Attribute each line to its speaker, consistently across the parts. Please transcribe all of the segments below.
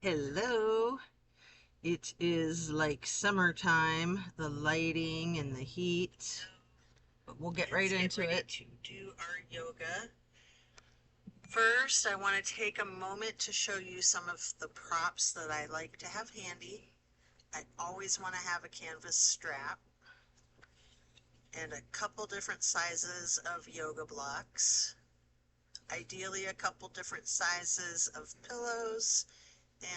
Speaker 1: Hello. It is like summertime, the lighting and the heat, but we'll get right into it. To do our yoga. First, I want to take a moment to show you some of the props that I like to have handy. I always want to have a canvas strap and a couple different sizes of yoga blocks. Ideally, a couple different sizes of pillows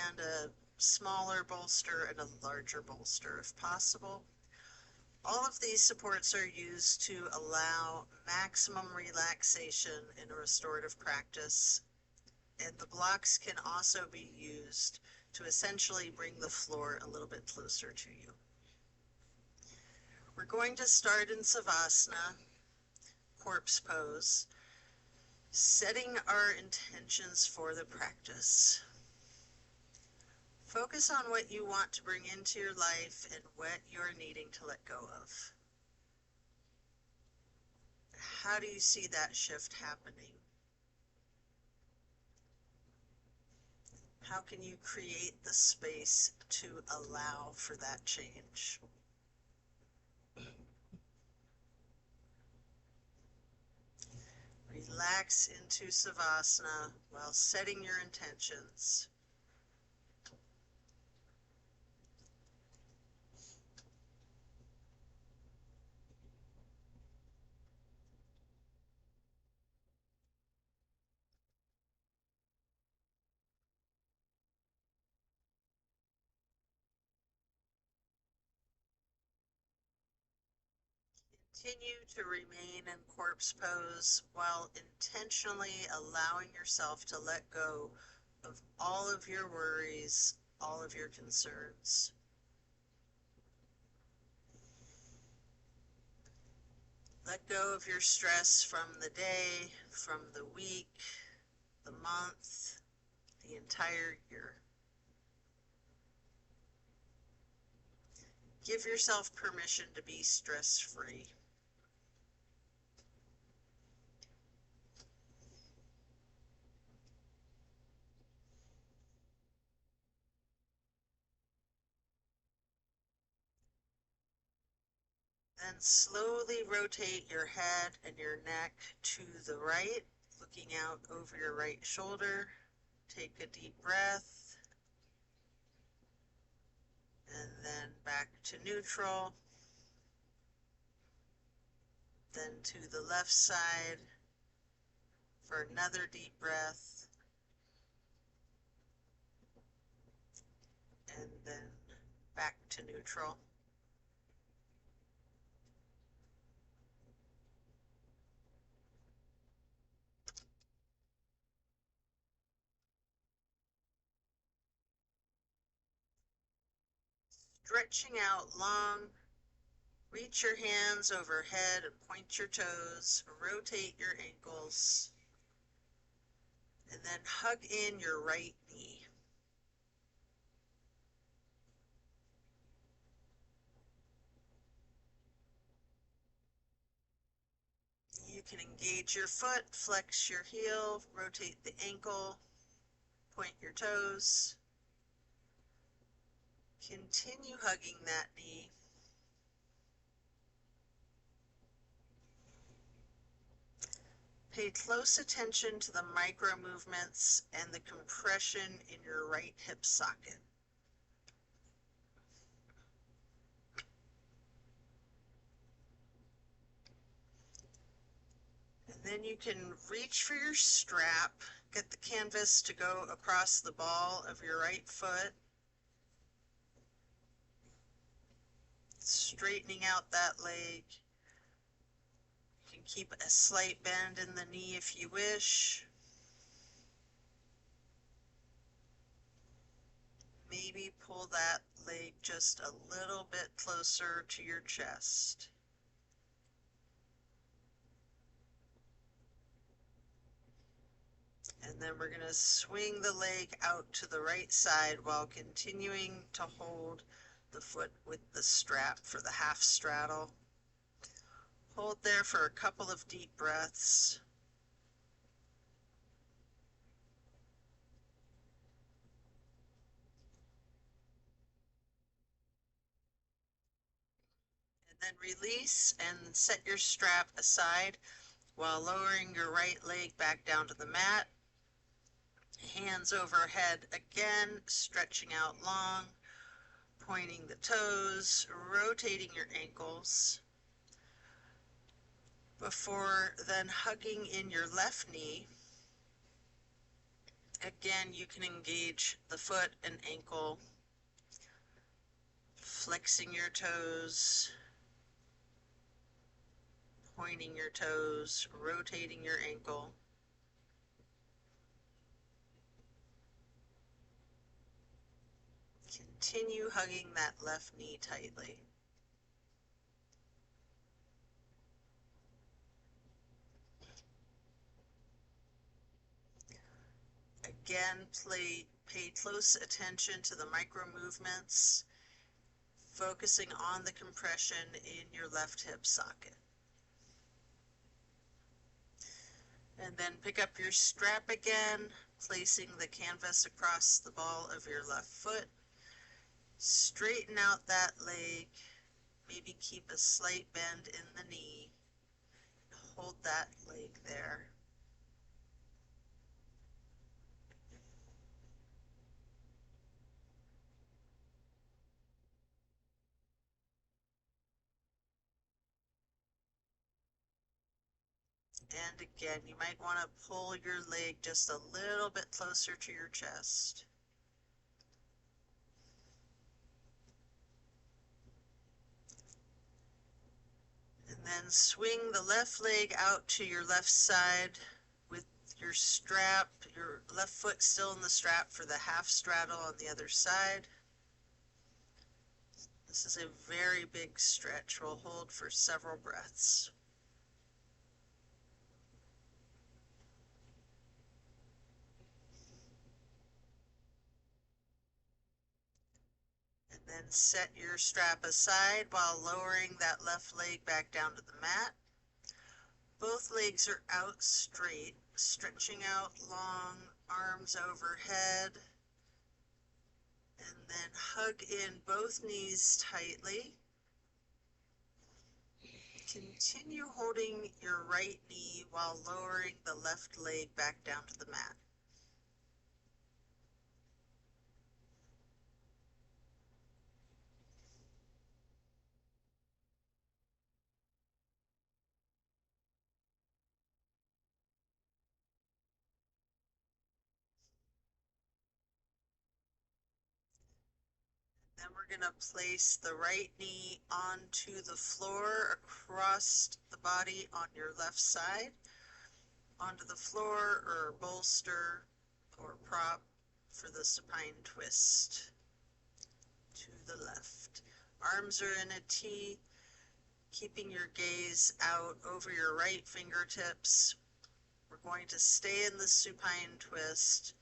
Speaker 1: and a smaller bolster and a larger bolster if possible. All of these supports are used to allow maximum relaxation in a restorative practice, and the blocks can also be used to essentially bring the floor a little bit closer to you. We're going to start in Savasana, corpse pose, setting our intentions for the practice. Focus on what you want to bring into your life and what you're needing to let go of. How do you see that shift happening? How can you create the space to allow for that change? Relax into Savasana while setting your intentions. Continue to remain in corpse pose while intentionally allowing yourself to let go of all of your worries, all of your concerns. Let go of your stress from the day, from the week, the month, the entire year. Give yourself permission to be stress-free. Then slowly rotate your head and your neck to the right, looking out over your right shoulder. Take a deep breath. And then back to neutral. Then to the left side for another deep breath. And then back to neutral. Stretching out long, reach your hands overhead and point your toes, rotate your ankles, and then hug in your right knee. You can engage your foot, flex your heel, rotate the ankle, point your toes. Continue hugging that knee. Pay close attention to the micro movements and the compression in your right hip socket. And then you can reach for your strap, get the canvas to go across the ball of your right foot, straightening out that leg. You can keep a slight bend in the knee if you wish. Maybe pull that leg just a little bit closer to your chest. And then we're going to swing the leg out to the right side while continuing to hold the foot with the strap for the half straddle. Hold there for a couple of deep breaths. Then release and set your strap aside while lowering your right leg back down to the mat. Hands overhead again, stretching out long, pointing the toes, rotating your ankles, before then hugging in your left knee. Again, you can engage the foot and ankle, flexing your toes, pointing your toes, rotating your ankle. Continue hugging that left knee tightly. Again, pay close attention to the micro movements, focusing on the compression in your left hip socket. And then pick up your strap again, placing the canvas across the ball of your left foot. Straighten out that leg, maybe keep a slight bend in the knee. Hold that leg there. And again, you might want to pull your leg just a little bit closer to your chest. And then swing the left leg out to your left side with your strap, your left foot still in the strap for the half straddle on the other side. This is a very big stretch. We'll hold for several breaths. And then set your strap aside while lowering that left leg back down to the mat. Both legs are out straight, stretching out long, arms overhead. And then hug in both knees tightly. Continue holding your right knee while lowering the left leg back down to the mat. Then we're going to place the right knee onto the floor across the body on your left side, onto the floor or bolster or prop for the supine twist to the left. Arms are in a T, keeping your gaze out over your right fingertips. We're going to stay in the supine twist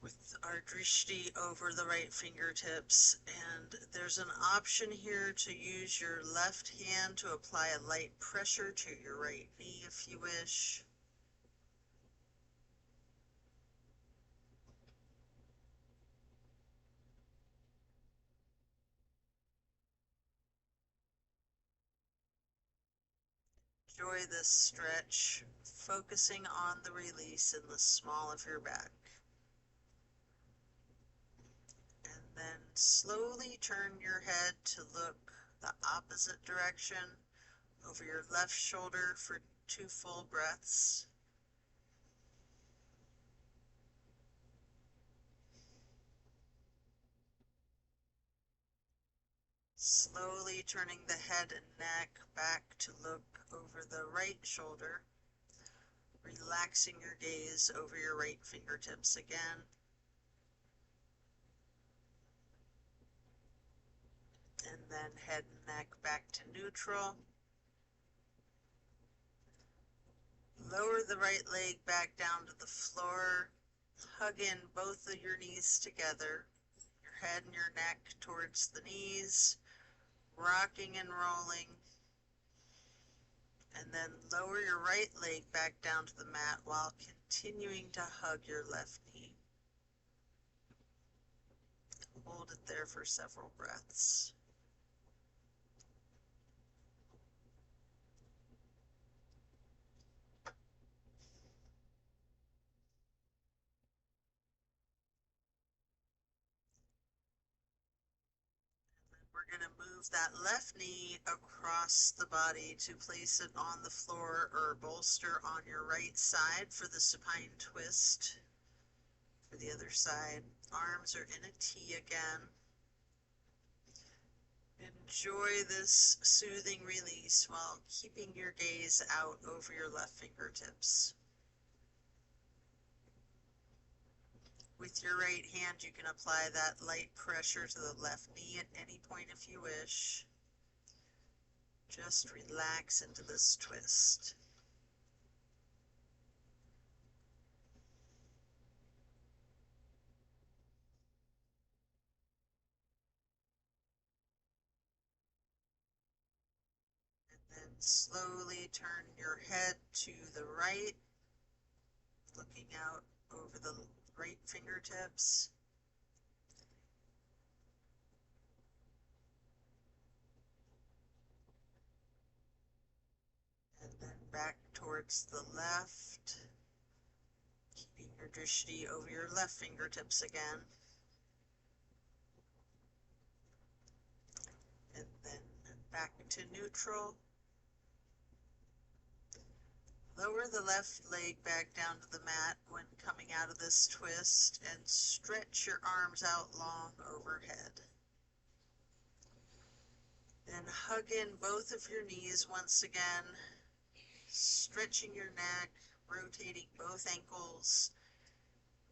Speaker 1: with our drishti over the right fingertips, and there's an option here to use your left hand to apply a light pressure to your right knee if you wish. Enjoy this stretch, focusing on the release in the small of your back. And then slowly turn your head to look the opposite direction over your left shoulder for 2 full breaths. Slowly turning the head and neck back to look over the right shoulder, relaxing your gaze over your right fingertips again. And then head and neck back to neutral. Lower the right leg back down to the floor. Hug in both of your knees together, your head and your neck towards the knees, rocking and rolling. And then lower your right leg back down to the mat while continuing to hug your left knee. Hold it there for several breaths. We're going to move that left knee across the body to place it on the floor or bolster on your right side for the supine twist. For the other side, arms are in a T again. Enjoy this soothing release while keeping your gaze out over your left fingertips. With your right hand, you can apply that light pressure to the left knee at any point if you wish. Just relax into this twist. And then slowly turn your head to the right, looking out over the right fingertips. And then back towards the left, keeping your drishti over your left fingertips again. And then back to neutral. Lower the left leg back down to the mat when coming out of this twist and stretch your arms out long overhead. Then hug in both of your knees once again, stretching your neck, rotating both ankles,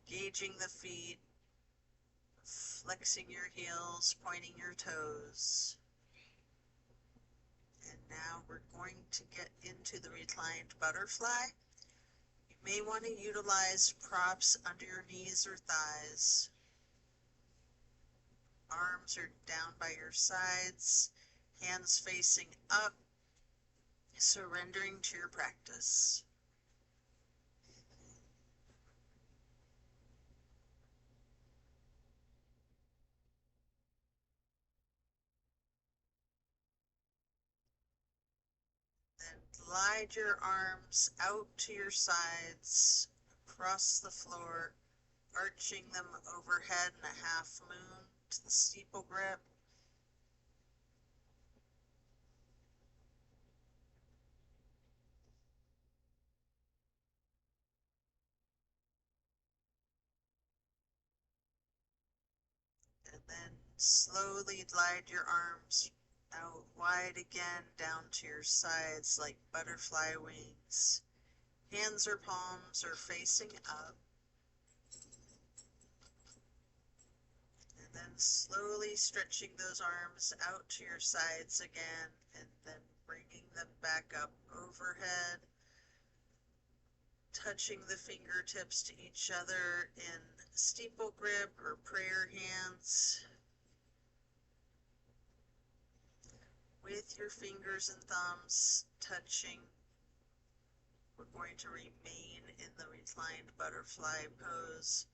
Speaker 1: gauging the feet, flexing your heels, pointing your toes. And now we're going to get into the reclined butterfly. You may want to utilize props under your knees or thighs. Arms are down by your sides, hands facing up, surrendering to your practice. Then glide your arms out to your sides, across the floor, arching them overhead in a half moon to the steeple grip. And then slowly glide your arms out wide again down to your sides like butterfly wings. Hands or palms are facing up. And then slowly stretching those arms out to your sides again and then bringing them back up overhead, touching the fingertips to each other in steeple grip or prayer hands. With your fingers and thumbs touching, we're going to remain in the reclined butterfly pose.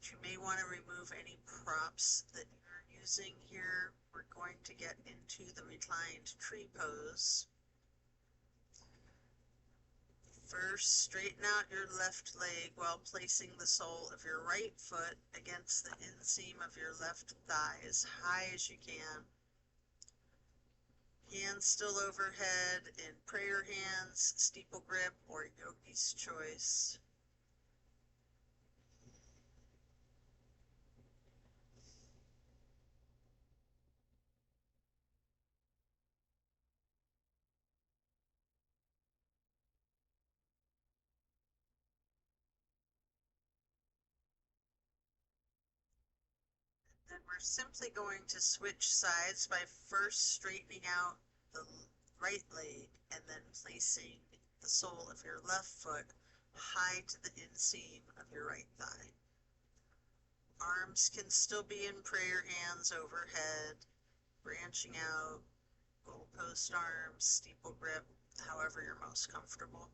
Speaker 1: You may want to remove any props that you're using here. We're going to get into the reclined tree pose. First, straighten out your left leg while placing the sole of your right foot against the inseam of your left thigh as high as you can. Hands still overhead in prayer hands, steeple grip, or yogi's choice. Then we're simply going to switch sides by first straightening out the right leg and then placing the sole of your left foot high to the inseam of your right thigh. Arms can still be in prayer hands overhead, branching out, goalpost arms, steeple grip, however you're most comfortable.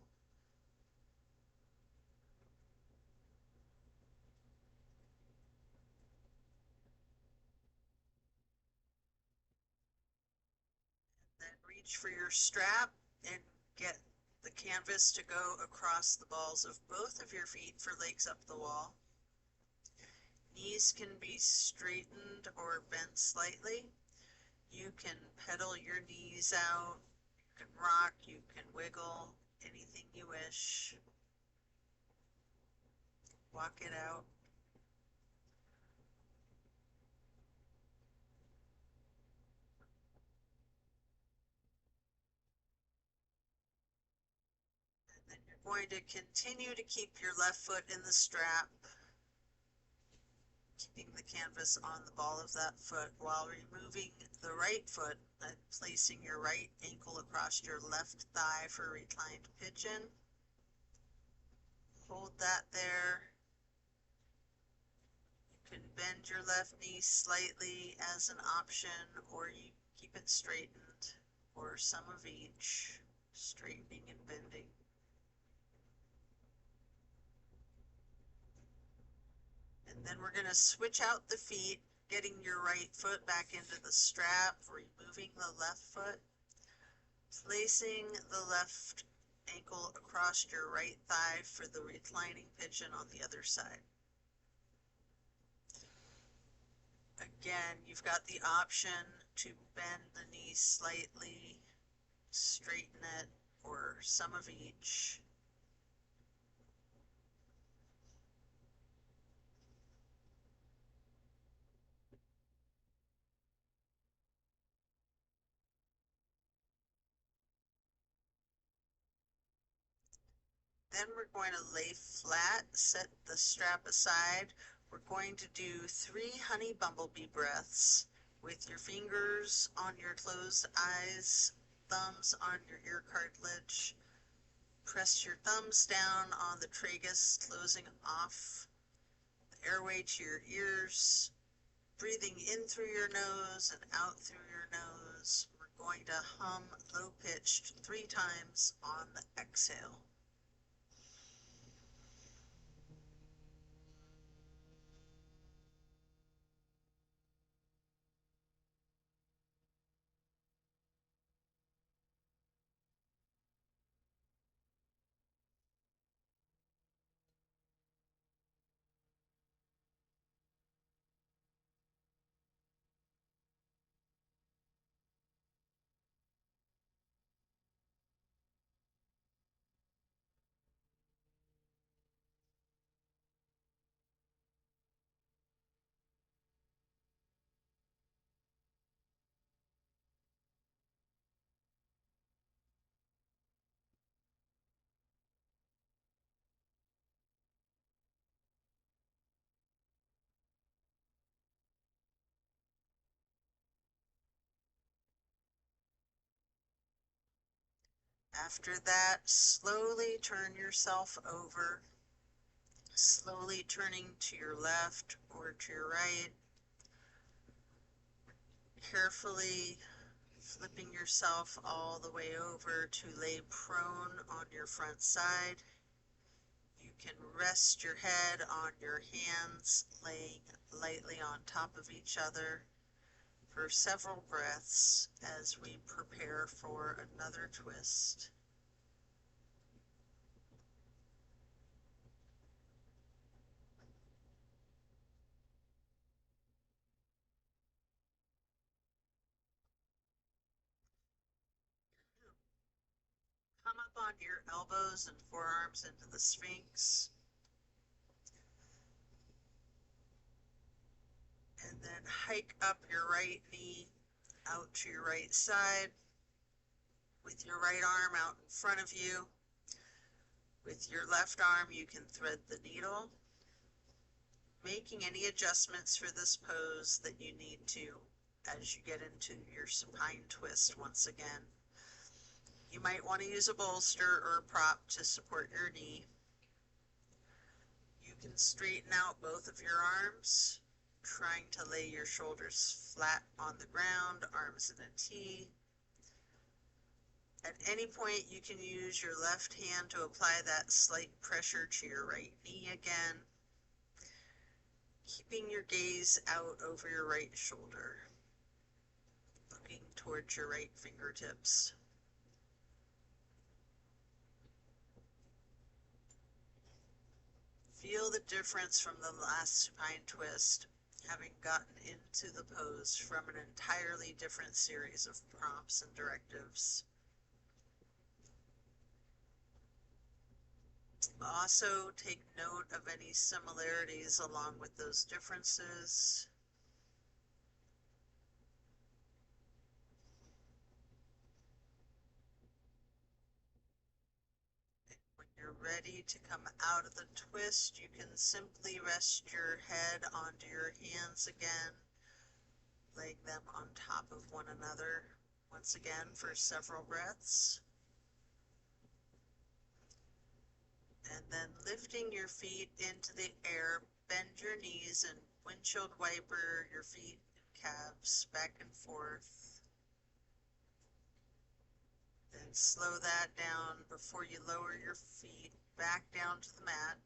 Speaker 1: Then reach for your strap and get the canvas to go across the balls of both of your feet for legs up the wall. Knees can be straightened or bent slightly. You can pedal your knees out, you can rock, you can wiggle, anything you wish. Walk it out. And then you're going to continue to keep your left foot in the strap, keeping the canvas on the ball of that foot while removing the right foot and placing your right ankle across your left thigh for reclined pigeon. Hold that there. You can bend your left knee slightly as an option, or you keep it straightened, or some of each, straightening and bending. And then we're going to switch out the feet, getting your right foot back into the strap, removing the left foot, placing the left ankle across your right thigh for the reclining pigeon on the other side. Again, you've got the option to bend the knee slightly, straighten it, or some of each. Then we're going to lay flat, set the strap aside. We're going to do 3 honey bumblebee breaths with your fingers on your closed eyes, thumbs on your ear cartilage. Press your thumbs down on the tragus, closing off the airway to your ears, breathing in through your nose and out through your nose. We're going to hum low-pitched 3 times on the exhale. After that, slowly turn yourself over, slowly turning to your left or to your right, carefully flipping yourself all the way over to lay prone on your front side. You can rest your head on your hands, laying lightly on top of each other for several breaths as we prepare for another twist. Come up on your elbows and forearms into the Sphinx. And then hike up your right knee out to your right side with your right arm out in front of you. With your left arm, you can thread the needle, making any adjustments for this pose that you need to as you get into your supine twist once again. You might want to use a bolster or a prop to support your knee. You can straighten out both of your arms, trying to lay your shoulders flat on the ground, arms in a T. At any point, you can use your left hand to apply that slight pressure to your right knee again, keeping your gaze out over your right shoulder, looking towards your right fingertips. Feel the difference from the last supine twist. having gotten into the pose from an entirely different series of prompts and directives. Also, take note of any similarities along with those differences. When you're ready to come out of the twist, you can simply rest your head onto your hands again, laying them on top of one another once again for several breaths. And then lifting your feet into the air, bend your knees and windshield wiper your feet and calves back and forth. Then slow that down before you lower your feet back down to the mat.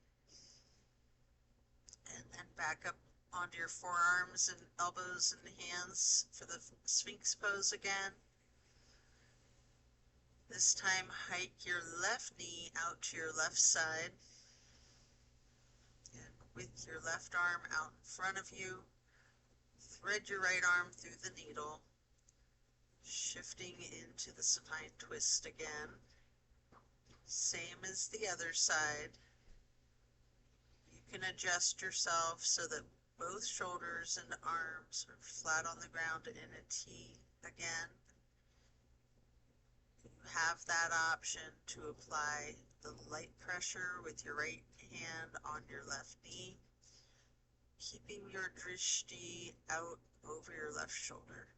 Speaker 1: And then back up onto your forearms and elbows and hands for the Sphinx pose again. This time, hike your left knee out to your left side. And with your left arm out in front of you, thread your right arm through the needle, shifting into the supine twist again. Same as the other side. You can adjust yourself so that both shoulders and arms are flat on the ground in a T again. You have that option to apply the light pressure with your right hand on your left knee, keeping your drishti out over your left shoulder.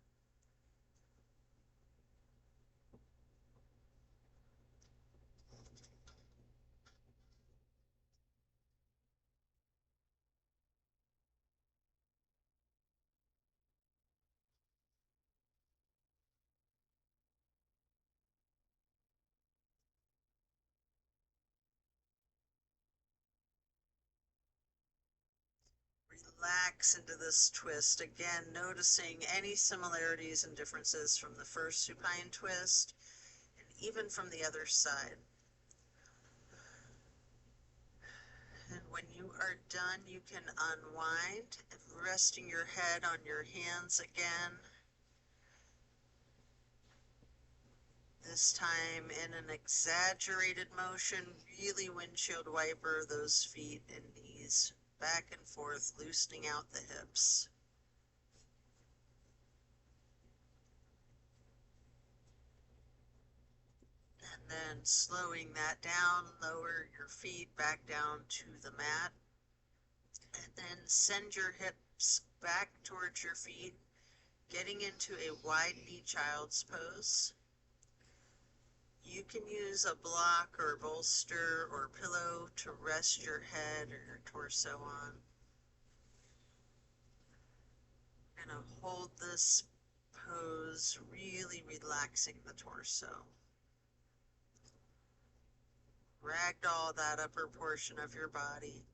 Speaker 1: Relax into this twist, again noticing any similarities and differences from the first supine twist and even from the other side. And when you are done, you can unwind, resting your head on your hands again. This time in an exaggerated motion, really windshield wiper those feet and knees back and forth, loosening out the hips. And then slowing that down, lower your feet back down to the mat. And then send your hips back towards your feet, getting into a wide knee child's pose. You can use a block or bolster or pillow to rest your head or your torso on. You're going to hold this pose, really relaxing the torso. Ragdoll that upper portion of your body.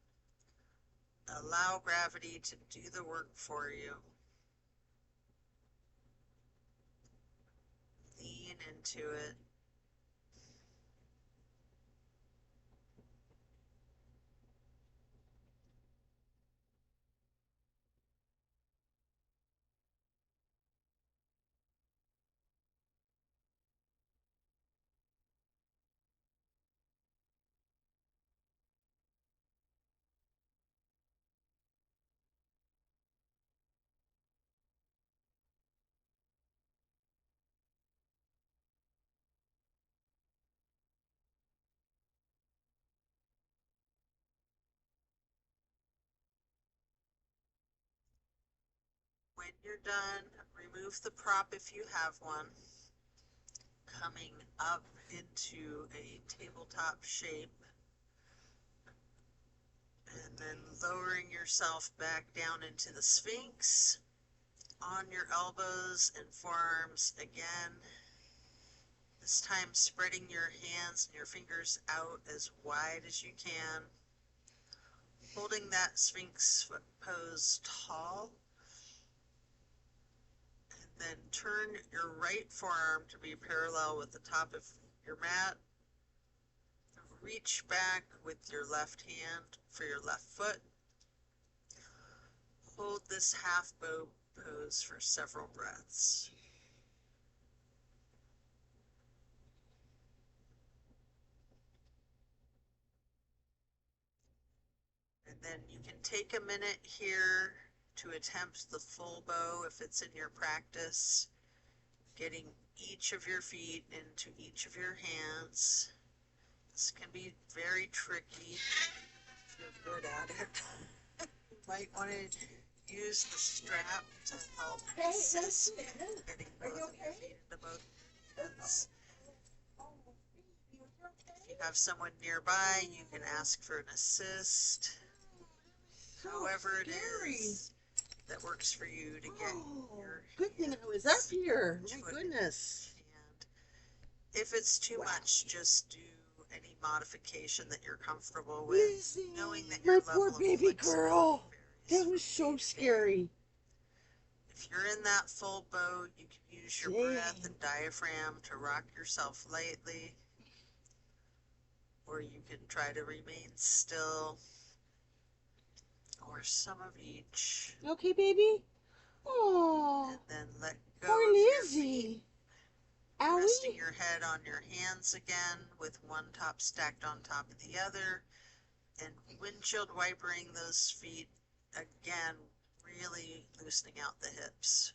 Speaker 1: Allow gravity to do the work for you. Lean into it. When you're done, remove the prop if you have one, coming up into a tabletop shape, and then lowering yourself back down into the Sphinx, on your elbows and forearms again, this time spreading your hands and your fingers out as wide as you can, holding that Sphinx pose tall. Then turn your right forearm to be parallel with the top of your mat. Reach back with your left hand for your left foot. hold this half bow pose for several breaths. And then you can take a minute here to attempt the full bow if it's in your practice, getting each of your feet into each of your hands. This can be very tricky if you're good at it. You might want to use the strap to help assist getting both of your feet into both hands. If you have someone nearby, you can ask for an assist. However it is that works for you to get your
Speaker 2: good thing I was up here. My goodness.
Speaker 1: And if it's too much, just do any modification that you're comfortable with, knowing that your
Speaker 2: my poor baby girl. That was so scary.
Speaker 1: If you're in that full bow, you can use your breath and diaphragm to rock yourself lightly, or you can try to remain still, or some of each.
Speaker 2: Okay, baby? Oh,
Speaker 1: and then let go
Speaker 2: poor
Speaker 1: of your
Speaker 2: Lizzie.
Speaker 1: feet, resting your head on your hands again with one top stacked on top of the other, and windshield wipering those feet again, really loosening out the hips.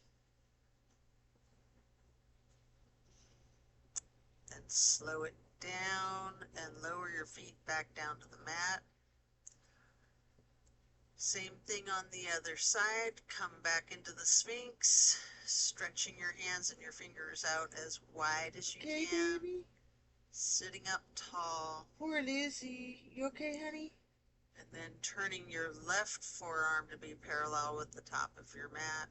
Speaker 1: Then slow it down and lower your feet back down to the mat. Same thing on the other side. Come back into the Sphinx, stretching your hands and your fingers out as wide as you can.
Speaker 2: Baby?
Speaker 1: Sitting up tall.
Speaker 2: Poor Lizzie. You okay, honey?
Speaker 1: And then turning your left forearm to be parallel with the top of your mat.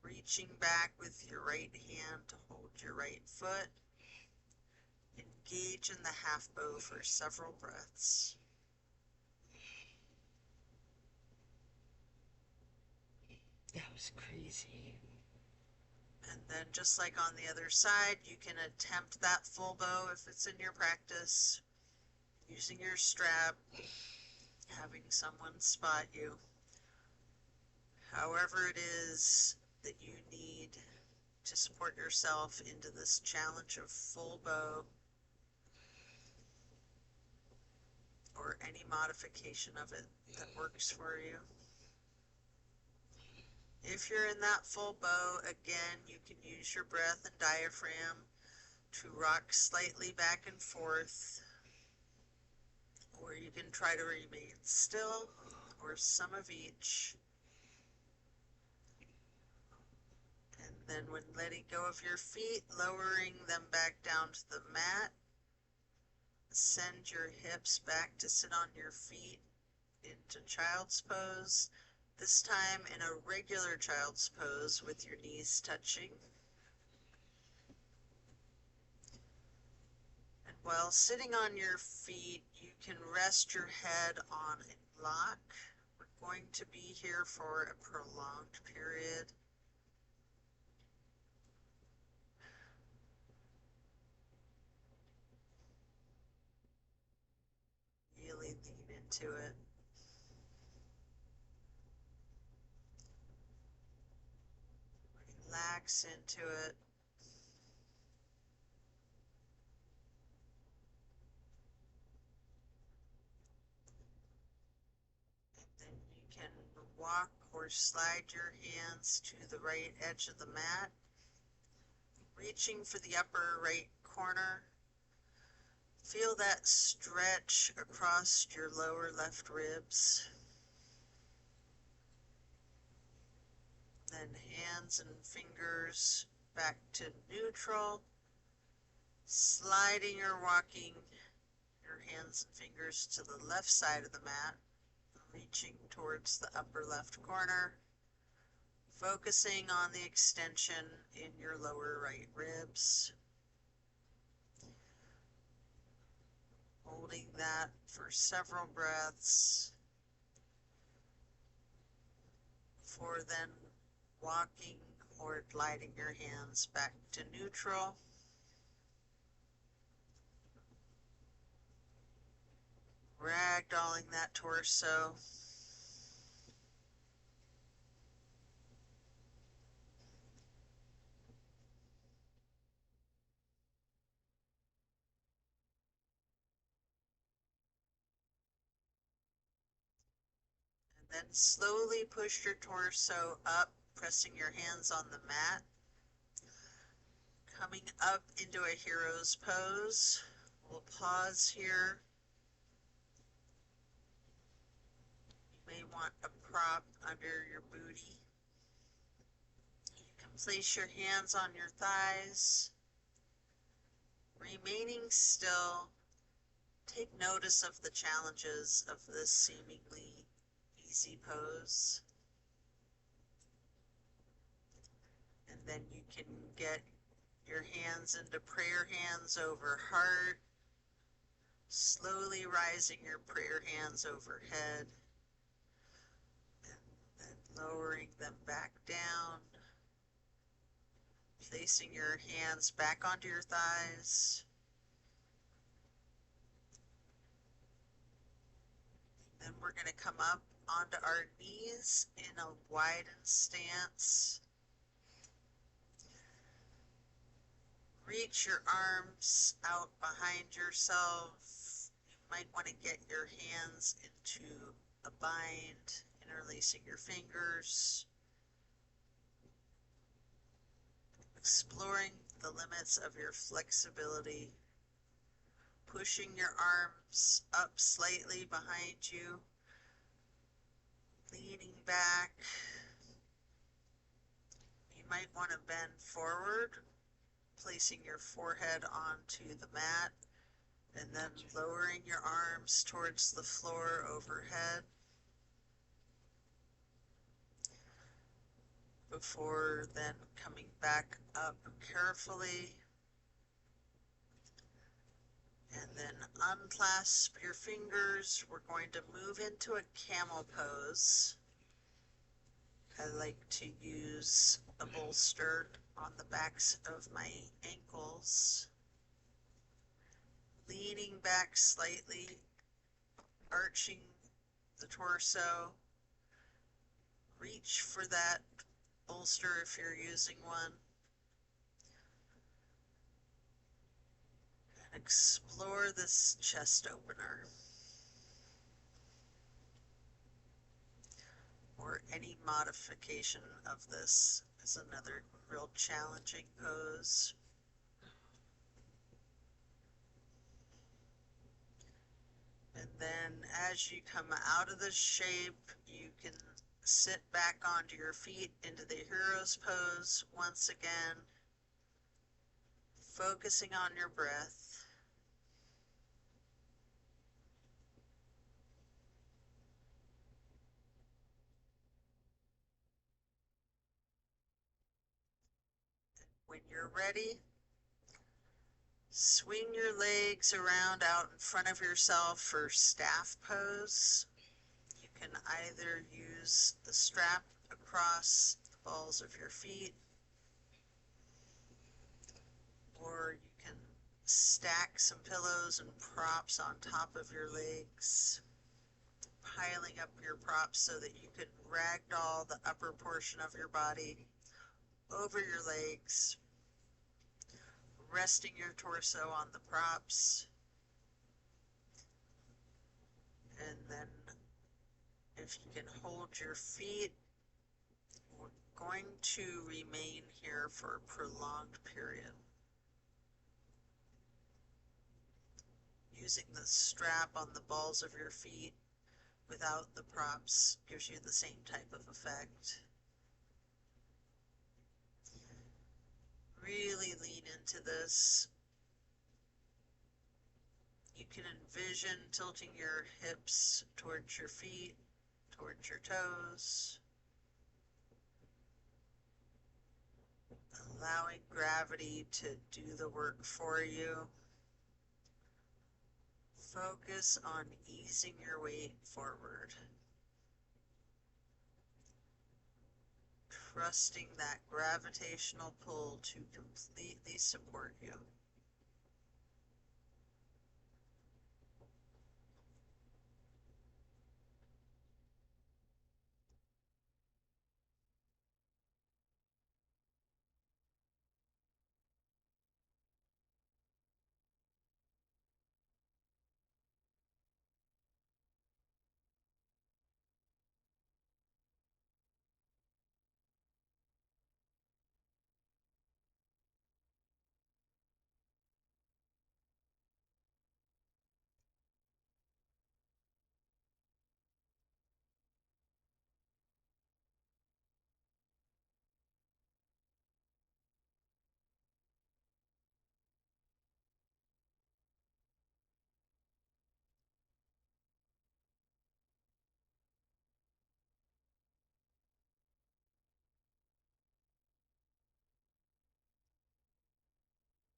Speaker 1: Reaching back with your right hand to hold your right foot. Engage in the half bow for several breaths.
Speaker 2: That was crazy.
Speaker 1: And then just like on the other side, you can attempt that full bow if it's in your practice, using your strap, having someone spot you. However it is that you need to support yourself into this challenge of full bow, or any modification of it that works for you. If you're in that full bow, again, you can use your breath and diaphragm to rock slightly back and forth, or you can try to remain still, or some of each. And then when letting go of your feet, lowering them back down to the mat, send your hips back to sit on your feet into child's pose, this time in a regular child's pose with your knees touching. And while sitting on your feet, you can rest your head on a block. We're going to be here for a prolonged period. Really lean into it. Relax into it. And then you can walk or slide your hands to the right edge of the mat, reaching for the upper right corner. Feel that stretch across your lower left ribs. Then hands and fingers back to neutral, sliding or walking your hands and fingers to the left side of the mat, reaching towards the upper left corner, focusing on the extension in your lower right ribs. Holding that for several breaths, before then walking or gliding your hands back to neutral. Ragdolling that torso. Then slowly push your torso up, pressing your hands on the mat. Coming up into a hero's pose. We'll pause here. You may want a prop under your booty. You can place your hands on your thighs. Remaining still, take notice of the challenges of this seemingly easy pose. And then you can get your hands into prayer hands over heart, slowly rising your prayer hands overhead, and then lowering them back down, placing your hands back onto your thighs. Then we're going to come up onto our knees in a widened stance. Reach your arms out behind yourself. You might want to get your hands into a bind, interlacing your fingers. Exploring the limits of your flexibility. Pushing your arms up slightly behind you. Leaning back. You might want to bend forward, placing your forehead onto the mat, and then lowering your arms towards the floor overhead before then coming back up carefully, and then unclasp your fingers. We're going to move into a camel pose. I like to use a bolster on the backs of my ankles, leaning back slightly, arching the torso. Reach for that bolster if you're using one. And explore this chest opener. Or any modification of this is another real challenging pose. And then as you come out of this shape, you can sit back onto your feet into the hero's pose once again, focusing on your breath. When you're ready, swing your legs around out in front of yourself for staff pose. You can either use the strap across the balls of your feet, or you can stack some pillows and props on top of your legs, piling up your props so that you can ragdoll the upper portion of your body over your legs, resting your torso on the props. And then if you can hold your feet, we're going to remain here for a prolonged period. Using the strap on the balls of your feet without the props gives you the same type of effect. Really lean into this. You can envision tilting your hips towards your feet, towards your toes, allowing gravity to do the work for you. Focus on easing your weight forward, trusting that gravitational pull to completely support you.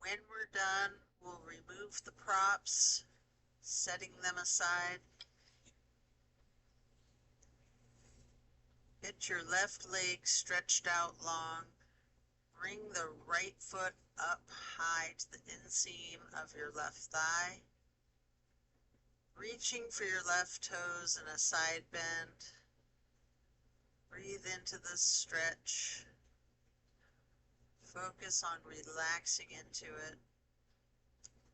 Speaker 1: When we're done, we'll remove the props, setting them aside. Get your left leg stretched out long. Bring the right foot up high to the inseam of your left thigh. Reaching for your left toes in a side bend. Breathe into this stretch. Focus on relaxing into it,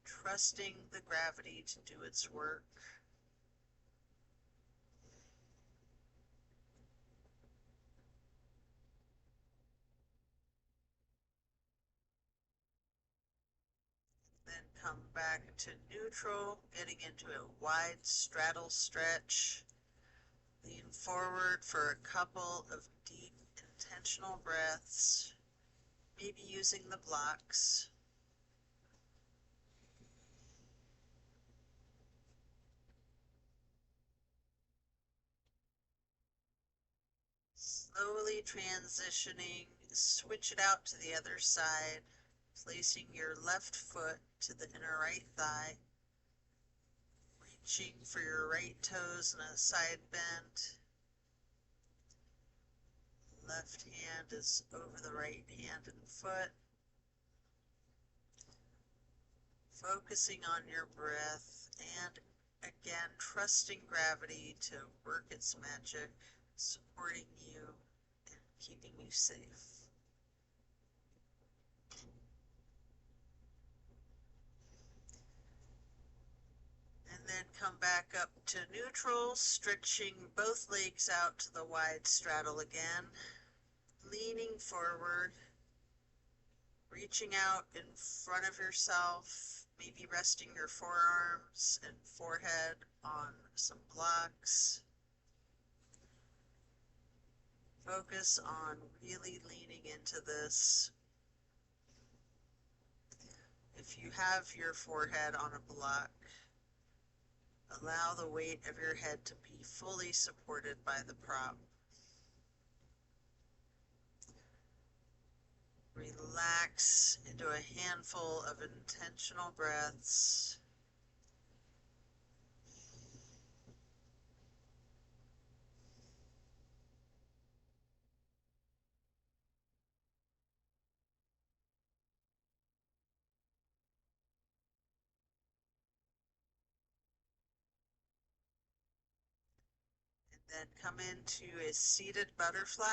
Speaker 1: trusting the gravity to do its work. Then come back to neutral, getting into a wide straddle stretch. Lean forward for a couple of deep, intentional breaths, maybe using the blocks. Slowly transitioning, switch it out to the other side, placing your left foot to the inner right thigh, reaching for your right toes in a side bend. Left hand is over the right hand and foot. Focusing on your breath and again trusting gravity to work its magic, supporting you and keeping you safe. And then come back up to neutral, stretching both legs out to the wide straddle again, leaning forward, reaching out in front of yourself, maybe resting your forearms and forehead on some blocks. Focus on really leaning into this. If you have your forehead on a block, allow the weight of your head to be fully supported by the prop. Relax into a handful of intentional breaths. And then come into a seated butterfly,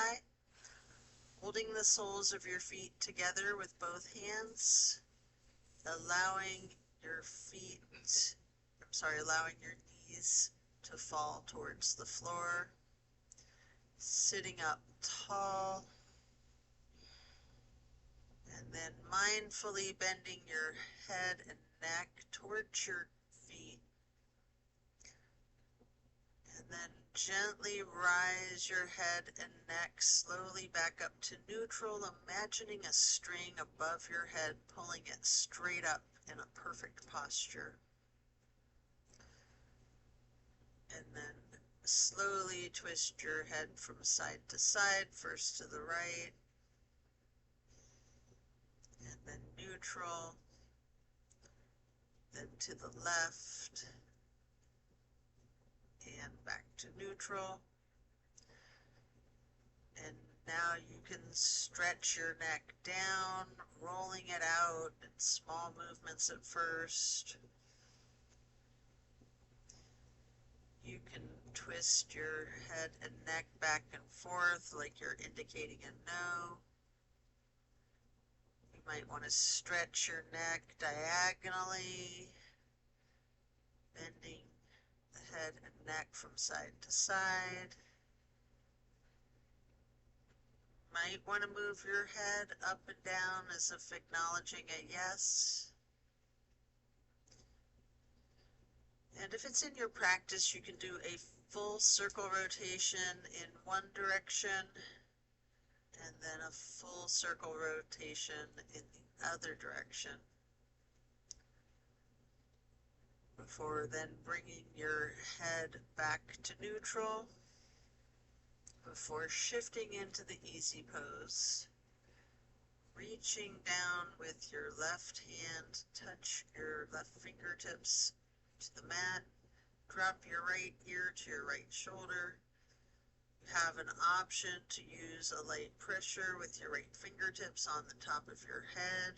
Speaker 1: holding the soles of your feet together with both hands, allowing your allowing your knees to fall towards the floor, sitting up tall, and then mindfully bending your head and neck towards your feet. And then gently rise your head and neck slowly back up to neutral, imagining a string above your head, pulling it straight up in a perfect posture. And then slowly twist your head from side to side, first to the right, and then neutral, then to the left, and back to neutral. And now you can stretch your neck down, rolling it out in small movements at first. You can twist your head and neck back and forth like you're indicating a no. You might want to stretch your neck diagonally, bending the head and neck from side to side. Might want to move your head up and down as if acknowledging a yes. And if it's in your practice, you can do a full circle rotation in one direction and then a full circle rotation in the other direction, before then bringing your head back to neutral, before shifting into the easy pose. Reaching down with your left hand, touch your left fingertips to the mat. Drop your right ear to your right shoulder. You have an option to use a light pressure with your right fingertips on the top of your head.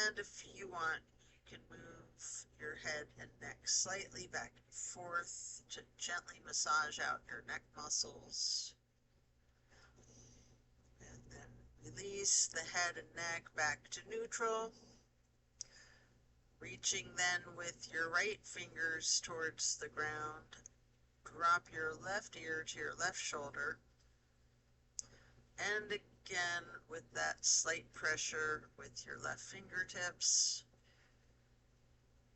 Speaker 1: And if you want, you can move your head and neck slightly back and forth to gently massage out your neck muscles. And then release the head and neck back to neutral. Reaching then with your right fingers towards the ground. Drop your left ear to your left shoulder. And again, with that slight pressure with your left fingertips.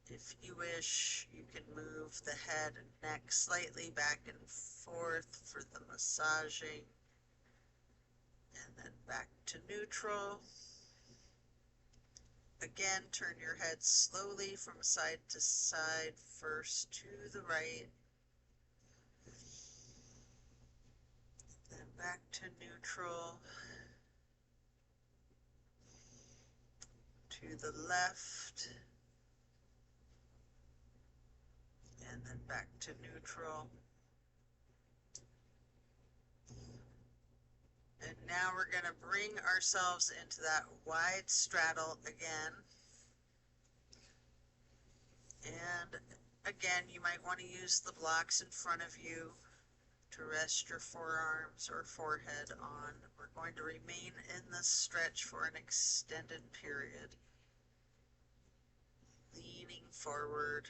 Speaker 1: If you wish, you can move the head and neck slightly back and forth for the massaging. And then back to neutral. Again, turn your head slowly from side to side, first to the right, then back to neutral, to the left, and then back to neutral. And now we're going to bring ourselves into that wide straddle again. And again, you might want to use the blocks in front of you to rest your forearms or forehead on. We're going to remain in this stretch for an extended period. Leaning forward.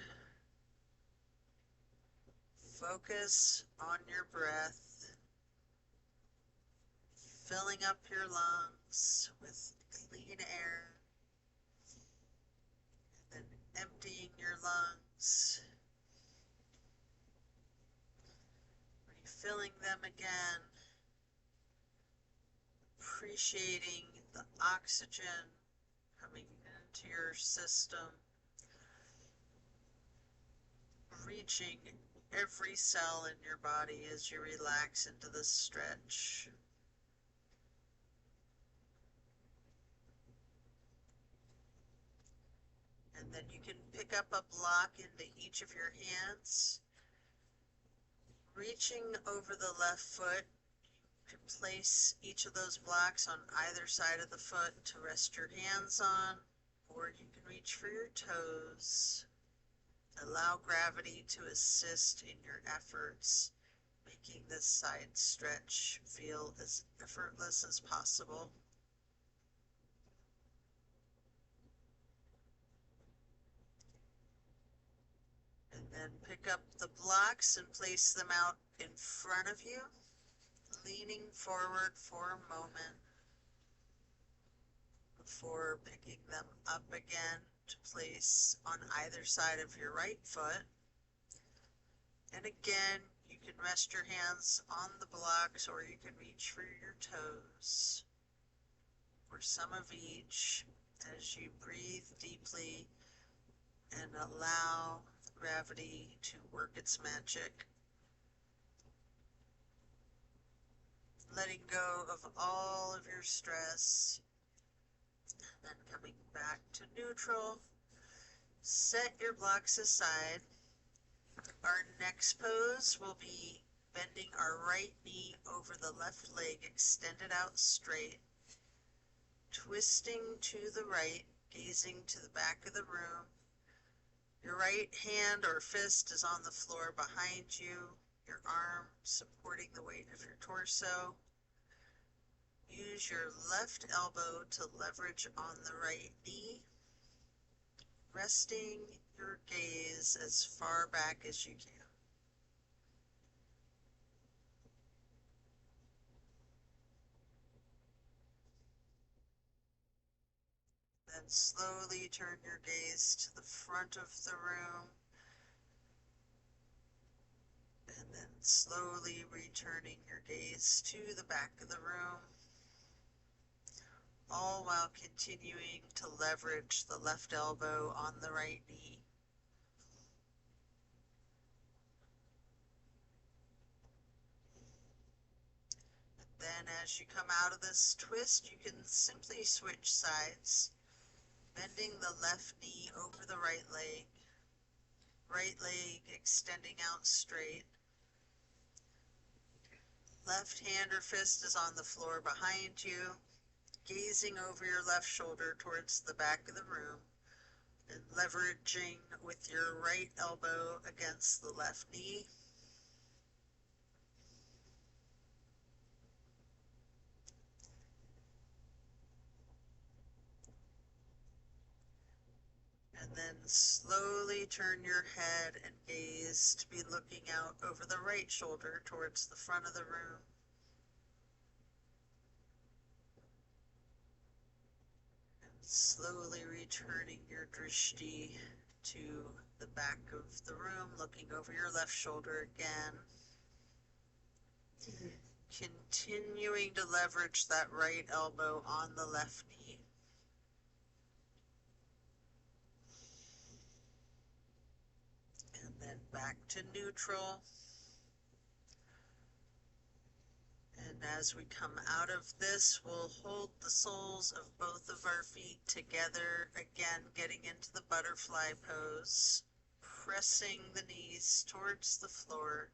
Speaker 1: Focus on your breath. Filling up your lungs with clean air. And then emptying your lungs. Refilling them again. Appreciating the oxygen coming into your system. Reaching every cell in your body as you relax into this stretch. And then you can pick up a block into each of your hands. Reaching over the left foot, you can place each of those blocks on either side of the foot to rest your hands on, or you can reach for your toes. Allow gravity to assist in your efforts, making this side stretch feel as effortless as possible. And then pick up the blocks and place them out in front of you, leaning forward for a moment before picking them up again to place on either side of your right foot. And again, you can rest your hands on the blocks or you can reach for your toes, or some of each, as you breathe deeply and allow gravity to work its magic. Letting go of all of your stress, and then coming back to neutral. Set your blocks aside. Our next pose will be bending our right knee over the left leg, extended out straight, twisting to the right, gazing to the back of the room. Your right hand or fist is on the floor behind you, your arm supporting the weight of your torso. Use your left elbow to leverage on the right knee, resting your gaze as far back as you can. Then slowly turn your gaze to the front of the room, and then slowly returning your gaze to the back of the room, all while continuing to leverage the left elbow on the right knee. Then as you come out of this twist, you can simply switch sides, bending the left knee over the right leg extending out straight. Left hand or fist is on the floor behind you, gazing over your left shoulder towards the back of the room and leveraging with your right elbow against the left knee. And then slowly turn your head and gaze to be looking out over the right shoulder towards the front of the room. And slowly returning your drishti to the back of the room, looking over your left shoulder again. Continuing to leverage that right elbow on the left knee. And then back to neutral. And as we come out of this, we'll hold the soles of both of our feet together, again getting into the butterfly pose, pressing the knees towards the floor,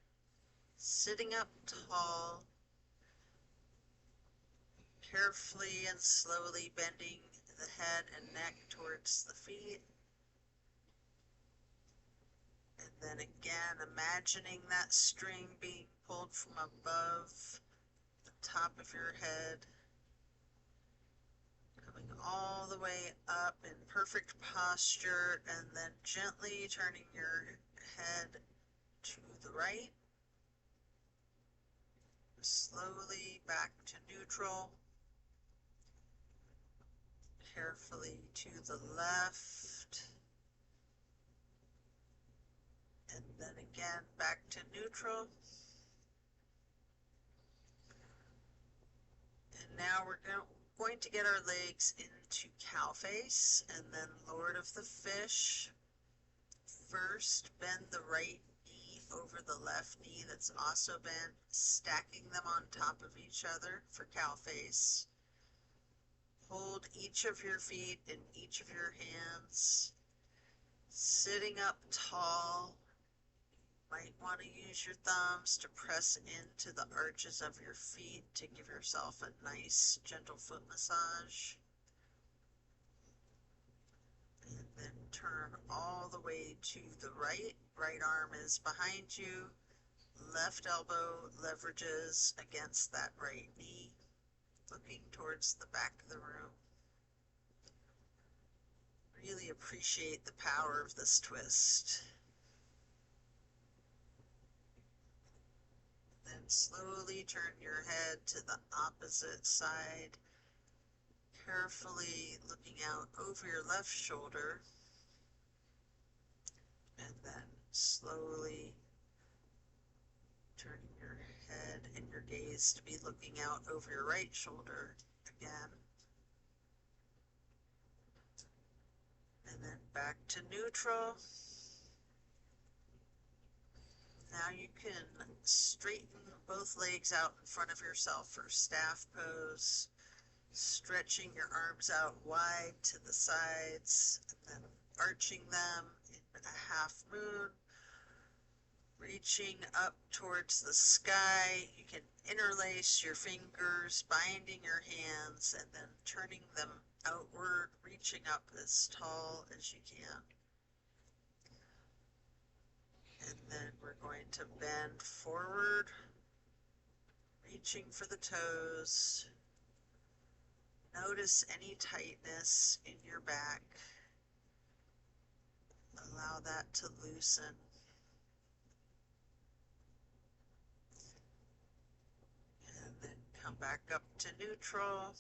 Speaker 1: sitting up tall, carefully and slowly bending the head and neck towards the feet. And then again, imagining that string being pulled from above the top of your head, coming all the way up in perfect posture, and then gently turning your head to the right, slowly back to neutral, carefully to the left, and then again back to neutral. And now we're going to get our legs into cow face and then Lord of the Fish. First, bend the right knee over the left knee that's also bent, stacking them on top of each other for cow face. Hold each of your feet in each of your hands, sitting up tall. Might want to use your thumbs to press into the arches of your feet to give yourself a nice gentle foot massage. And then turn all the way to the right. Right arm is behind you. Left elbow leverages against that right knee, looking towards the back of the room. Really appreciate the power of this twist. Then slowly turn your head to the opposite side, carefully looking out over your left shoulder, and then slowly turning your head and your gaze to be looking out over your right shoulder again. And then back to neutral. Now you can straighten both legs out in front of yourself for staff pose, stretching your arms out wide to the sides, and then arching them in a half moon, reaching up towards the sky. You can interlace your fingers, binding your hands, and then turning them outward, reaching up as tall as you can. And then we're going to bend forward, reaching for the toes. Notice any tightness in your back. Allow that to loosen. And then come back up to neutral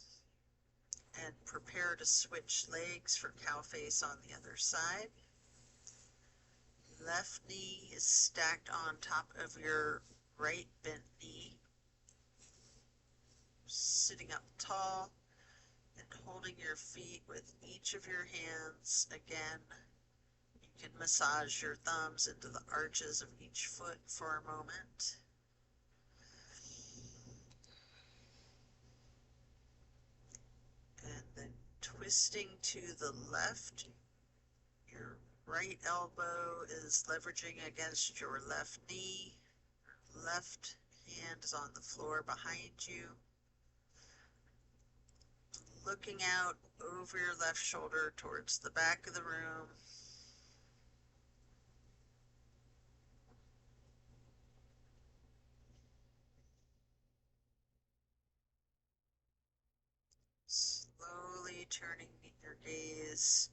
Speaker 1: and prepare to switch legs for cow face on the other side. Left knee is stacked on top of your right bent knee. Sitting up tall and holding your feet with each of your hands. Again, you can massage your thumbs into the arches of each foot for a moment. twisting to the left. Your right elbow is leveraging against your left knee. Left hand is on the floor behind you. Looking out over your left shoulder towards the back of the room. Slowly turning your gaze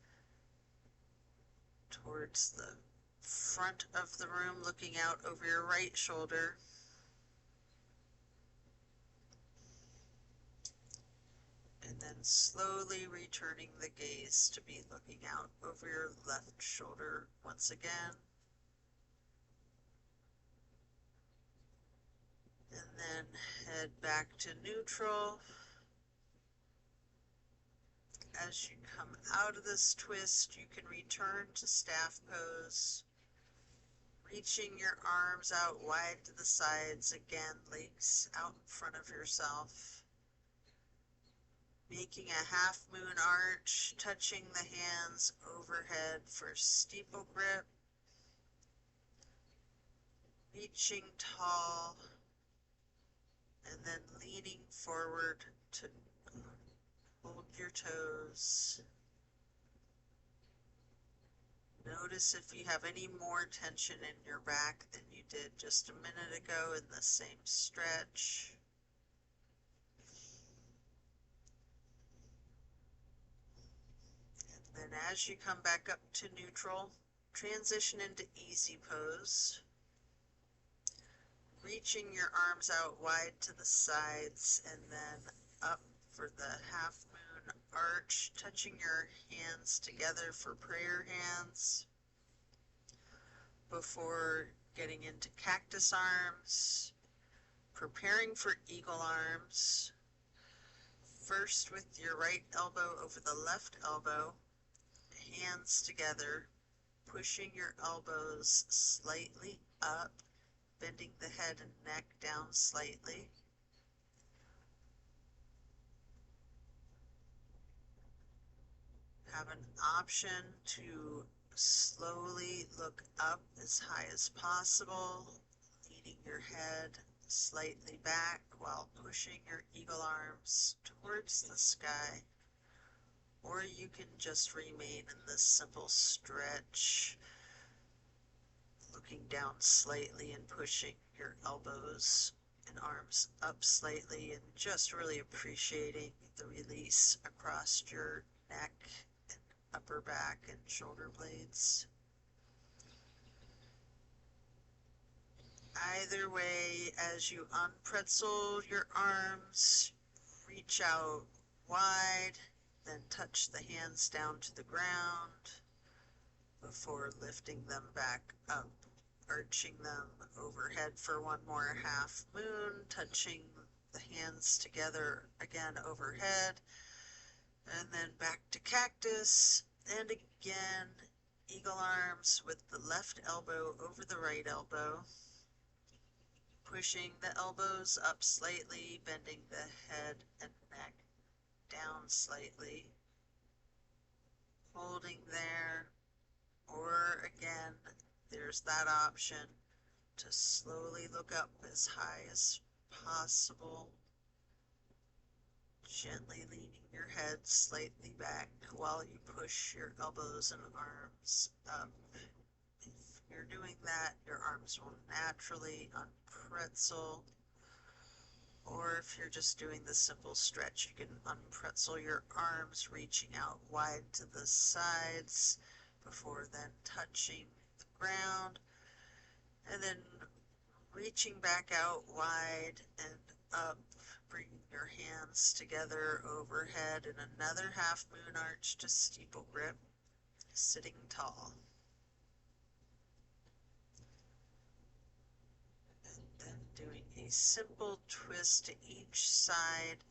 Speaker 1: towards the front of the room, looking out over your right shoulder. And then slowly returning the gaze to be looking out over your left shoulder once again. And then head back to neutral. As you come out of this twist, you can return to staff pose, reaching your arms out wide to the sides, again, legs out in front of yourself. Making a half moon arch, touching the hands overhead for steeple grip. Reaching tall, and then leaning forward to hold your toes. Notice if you have any more tension in your back than you did just a minute ago in the same stretch. And then as you come back up to neutral, transition into easy pose. Reaching your arms out wide to the sides and then up for the half moon arch, touching your hands together for prayer hands before getting into cactus arms, preparing for eagle arms. First with your right elbow over the left elbow, hands together, pushing your elbows slightly up, bending the head and neck down slightly. Have an option to slowly look up as high as possible, leaning your head slightly back while pushing your eagle arms towards the sky. Or you can just remain in this simple stretch, looking down slightly and pushing your elbows and arms up slightly and just really appreciating the release across your neck and upper back and shoulder blades. Either way, as you unpretzel your arms, reach out wide, then touch the hands down to the ground before lifting them back up, arching them overhead for one more half moon, touching the hands together again overhead, and then back to cactus, and again eagle arms with the left elbow over the right elbow, pushing the elbows up slightly, bending the head and neck down slightly, holding there, or again, there's that option to slowly look up as high as possible, gently leaning your head slightly back while you push your elbows and arms up. If you're doing that, your arms will naturally unpretzel. Or if you're just doing the simple stretch, you can unpretzel your arms, reaching out wide to the sides before then touching the ground, and then reaching back out wide and up, bringing your hands together overhead in another half moon arch to steeple grip, sitting tall. Then doing a simple twist to each side.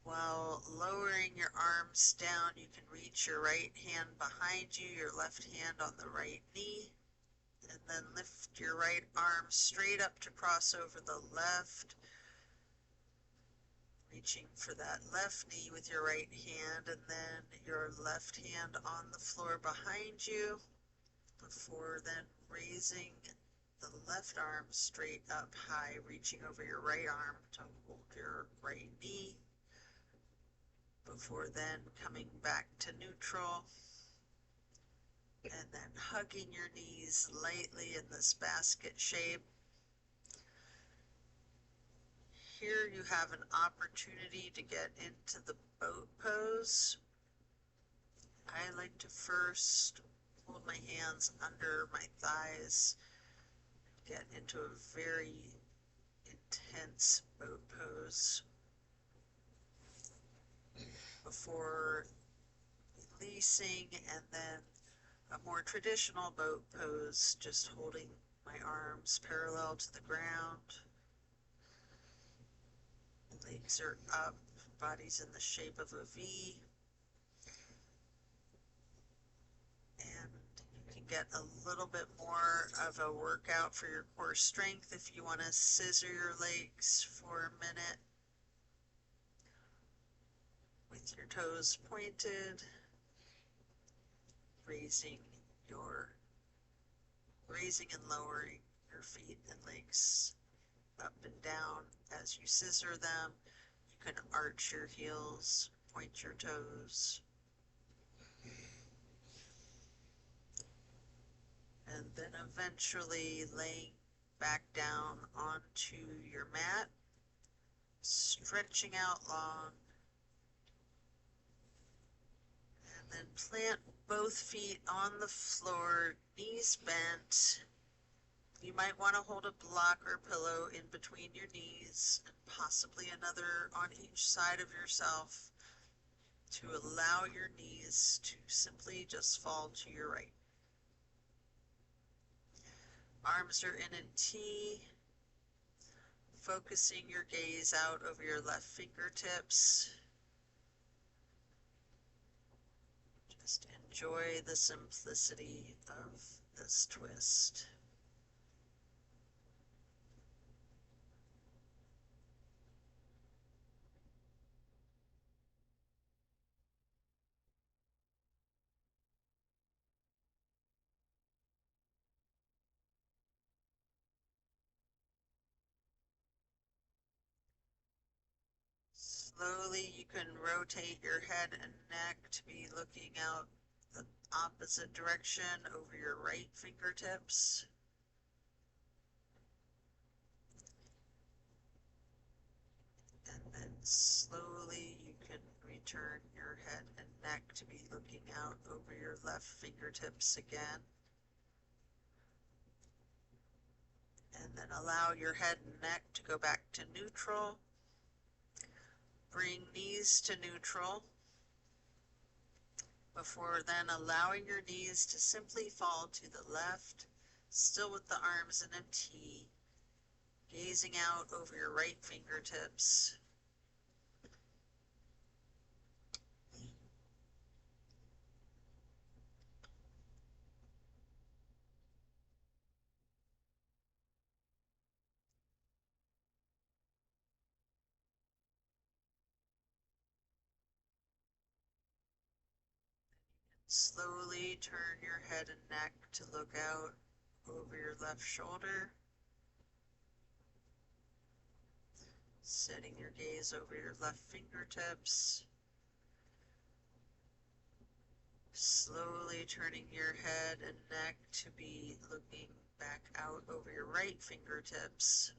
Speaker 1: While lowering your arms down, you can reach your right hand behind you, your left hand on the right knee, and then lift your right arm straight up to cross over the left. Reaching for that left knee with your right hand, and then your left hand on the floor behind you, before then raising the left arm straight up high, reaching over your right arm to hold your right knee, before then coming back to neutral, and then hugging your knees lightly in this basket shape. Here you have an opportunity to get into the boat pose. I like to first hold my hands under my thighs, get into a very intense boat pose before releasing, and then a more traditional boat pose, just holding my arms parallel to the ground. Legs are up, body's in the shape of a V. And you can get a little bit more of a workout for your core strength if you want to scissor your legs for a minute with your toes pointed, raising and lowering your feet and legs up and down as you scissor them. You can arch your heels, point your toes. And then eventually laying back down onto your mat, stretching out long, and then plant both feet on the floor, knees bent. You might want to hold a block or pillow in between your knees, and possibly another on each side of yourself, to allow your knees to simply just fall to your right. Arms are in a T, focusing your gaze out over your left fingertips. Just enjoy the simplicity of this twist. Slowly you can rotate your head and neck to be looking out the opposite direction over your right fingertips. And then slowly you can return your head and neck to be looking out over your left fingertips again. And then allow your head and neck to go back to neutral. Bring knees to neutral, before then allowing your knees to simply fall to the left, still with the arms in a T, gazing out over your right fingertips. Slowly turn your head and neck to look out over your left shoulder, setting your gaze over your left fingertips. Slowly turning your head and neck to be looking back out over your right fingertips.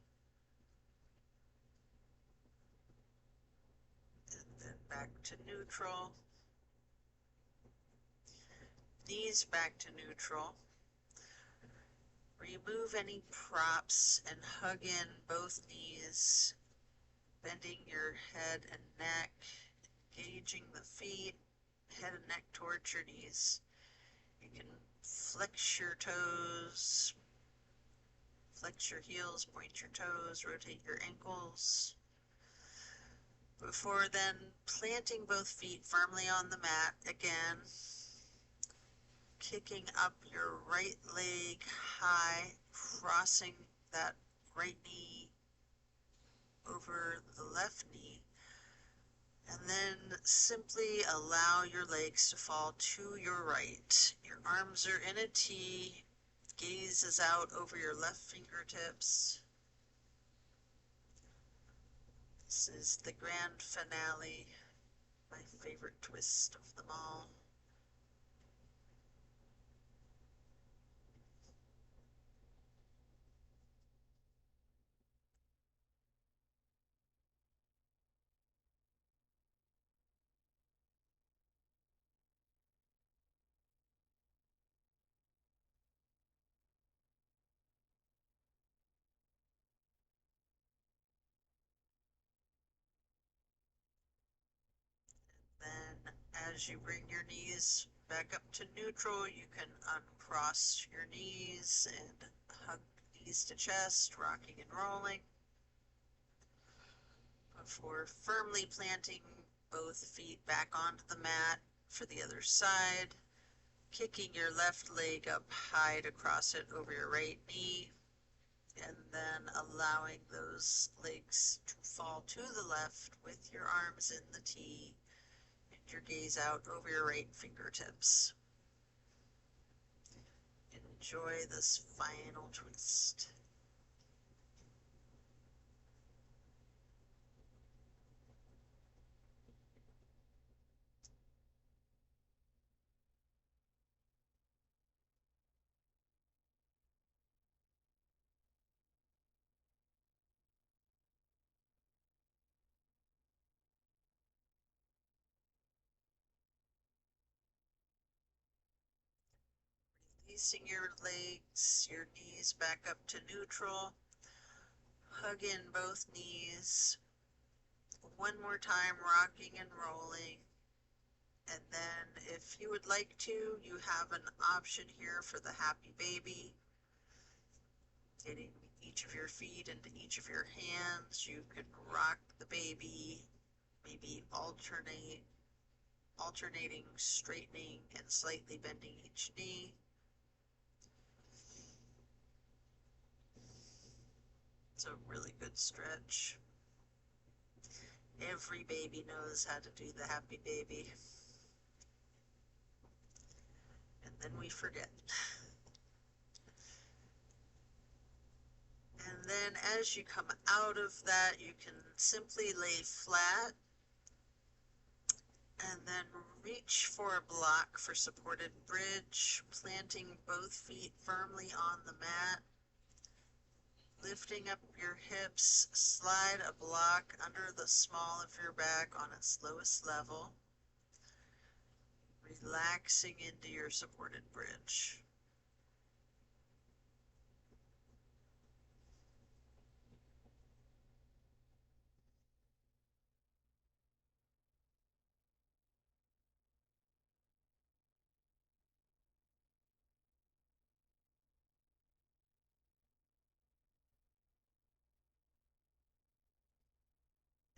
Speaker 1: And then back to neutral. Knees back to neutral. Remove any props and hug in both knees, bending your head and neck, engaging the feet, head and neck towards your knees. You can flex your toes, flex your heels, point your toes, rotate your ankles. Before then, planting both feet firmly on the mat again, kicking up your right leg high, crossing that right knee over the left knee, And then simply allow your legs to fall to your right. Your arms are in a T, gaze is out over your left fingertips. This is the grand finale, my favorite twist of them all. Then as you bring your knees back up to neutral, you can uncross your knees and hug knees to chest, rocking and rolling, before firmly planting both feet back onto the mat for the other side, kicking your left leg up high to cross it over your right knee, and then allowing those legs to fall to the left with your arms in the T and your gaze out over your right fingertips. Enjoy this final twist. Releasing your legs, your knees back up to neutral. Hug in both knees. One more time, rocking and rolling. And then if you would like to, you have an option here for the happy baby. Getting each of your feet into each of your hands. You can rock the baby, maybe alternating, straightening, and slightly bending each knee. It's a really good stretch. Every baby knows how to do the happy baby. And then we forget. And then as you come out of that, you can simply lay flat and then reach for a block for supported bridge, planting both feet firmly on the mat, lifting up your hips, slide a block under the small of your back on its lowest level, relaxing into your supported bridge.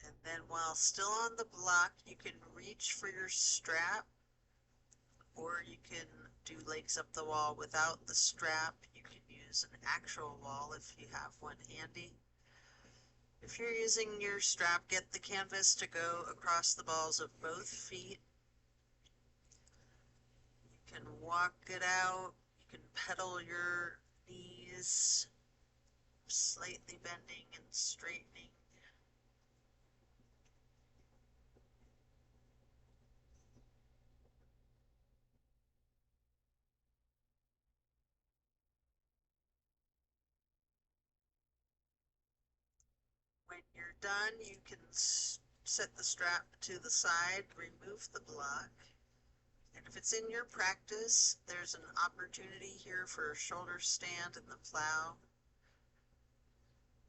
Speaker 1: And then while still on the block, you can reach for your strap, or you can do legs up the wall without the strap. You can use an actual wall if you have one handy. If you're using your strap, get the canvas to go across the balls of both feet. You can walk it out. You can pedal your knees, slightly bending and straightening. When you're done, you can set the strap to the side, remove the block. And if it's in your practice, there's an opportunity here for a shoulder stand in the plow.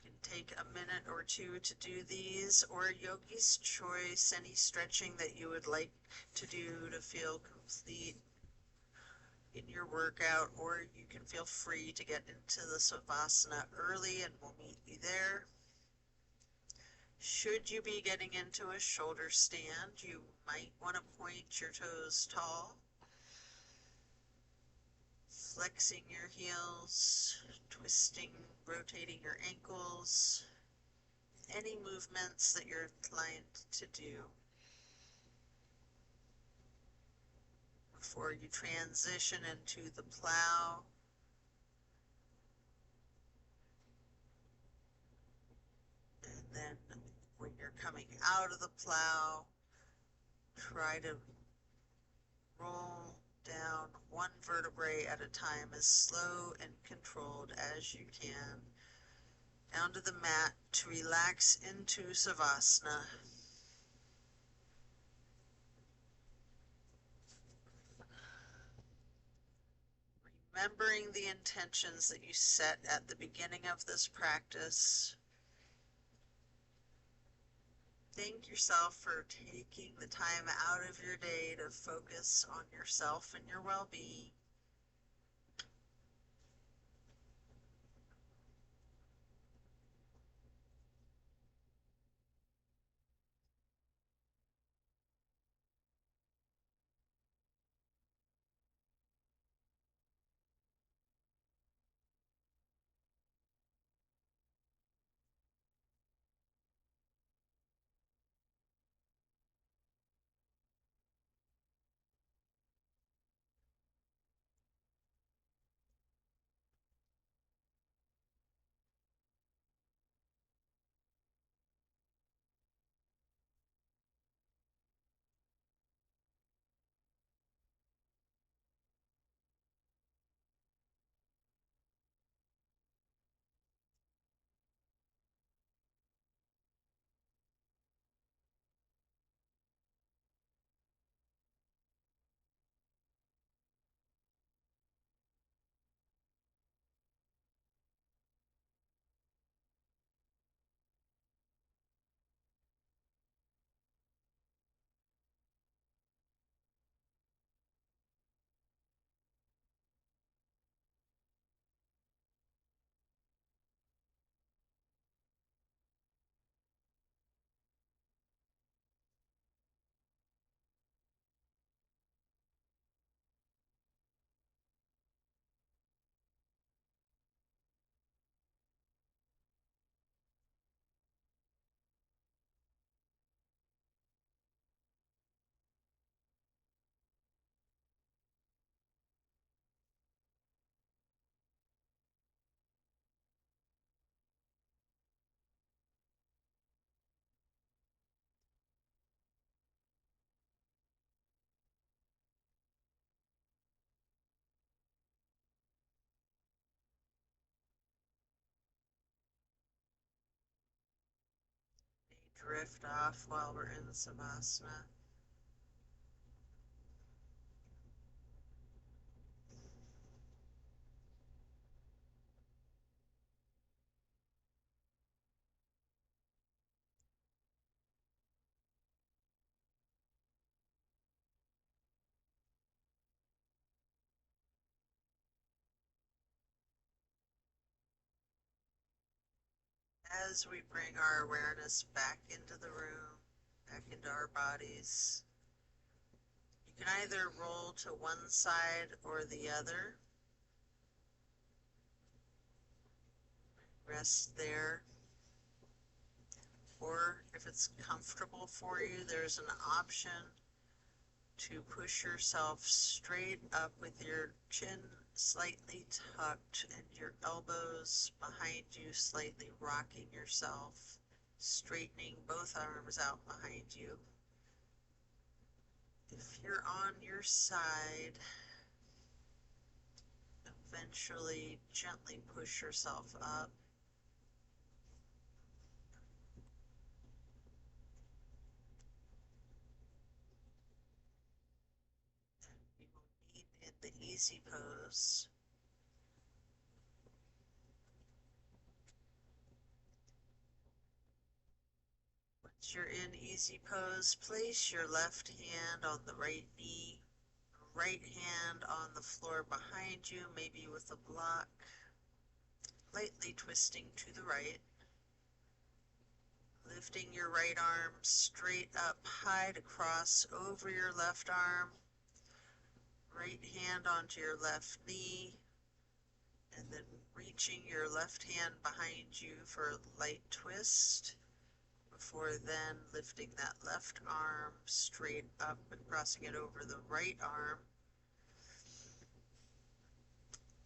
Speaker 1: You can take a minute or two to do these, or yogi's choice, any stretching that you would like to do to feel complete in your workout, or you can feel free to get into the Savasana early and we'll meet you there. Should you be getting into a shoulder stand, you might want to point your toes tall, flexing your heels, twisting, rotating your ankles, any movements that you're inclined to do. before you transition into the plow. And then when you're coming out of the plow, try to roll down one vertebrae at a time as slow and controlled as you can down to the mat to relax into Savasana. Remembering the intentions that you set at the beginning of this practice. Thank yourself for taking the time out of your day to focus on yourself and your well-being. Drift off while we're in Savasana. As we bring our awareness back into the room, back into our bodies, you can either roll to one side or the other. Rest there. Or if it's comfortable for you, there's an option to push yourself straight up with your chin slightly tucked and your elbows behind you, slightly rocking yourself, straightening both arms out behind you. If you're on your side, eventually gently push yourself up. You will meet in the easy pose. Once you're in easy pose, place your left hand on the right knee, right hand on the floor behind you, maybe with a block, lightly twisting to the right. Lifting your right arm straight up high to cross over your left arm, right hand onto your left knee, and then reaching your left hand behind you for a light twist, before then lifting that left arm straight up and crossing it over the right arm,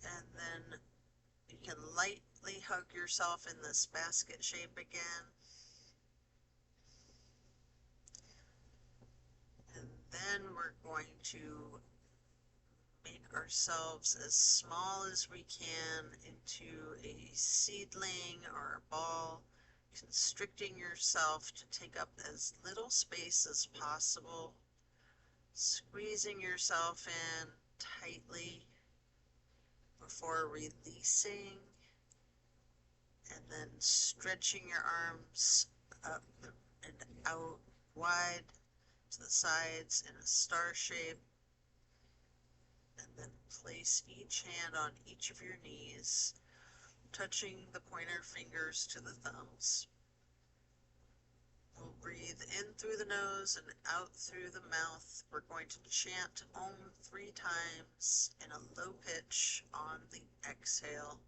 Speaker 1: And then you can lightly hug yourself in this basket shape again. And then we're going to make ourselves as small as we can into a seedling or a ball, constricting yourself to take up as little space as possible, squeezing yourself in tightly before releasing, and then stretching your arms up and out wide to the sides in a star shape, and then place each hand on each of your knees, touching the pointer fingers to the thumbs. We'll breathe in through the nose and out through the mouth. We're going to chant Om 3 times in a low pitch on the exhale.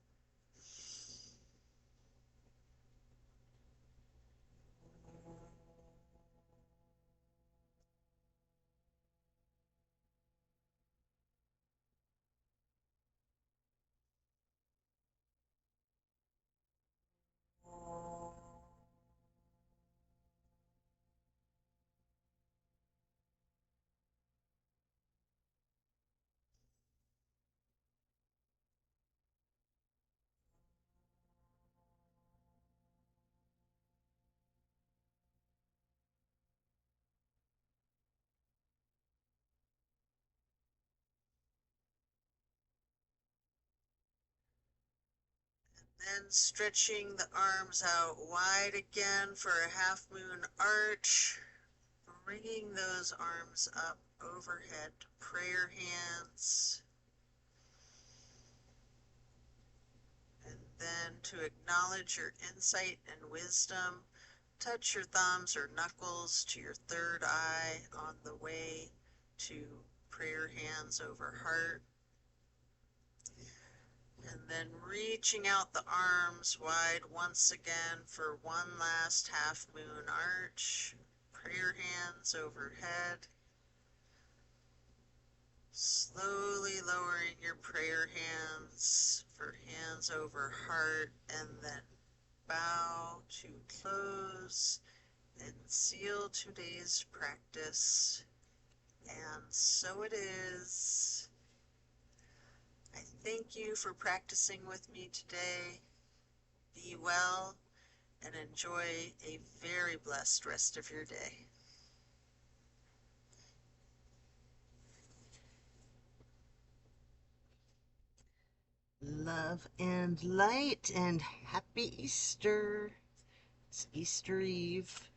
Speaker 1: Then stretching the arms out wide again for a half moon arch, bringing those arms up overhead to prayer hands. And then to acknowledge your insight and wisdom, touch your thumbs or knuckles to your third eye on the way to prayer hands over heart. And then reaching out the arms wide once again for one last half moon arch. Prayer hands overhead. Slowly lowering your prayer hands for hands over heart, and then bow to close and seal today's practice. And so it is. I thank you for practicing with me today. Be well and enjoy a very blessed rest of your day. Love and light and happy Easter. It's Easter Eve.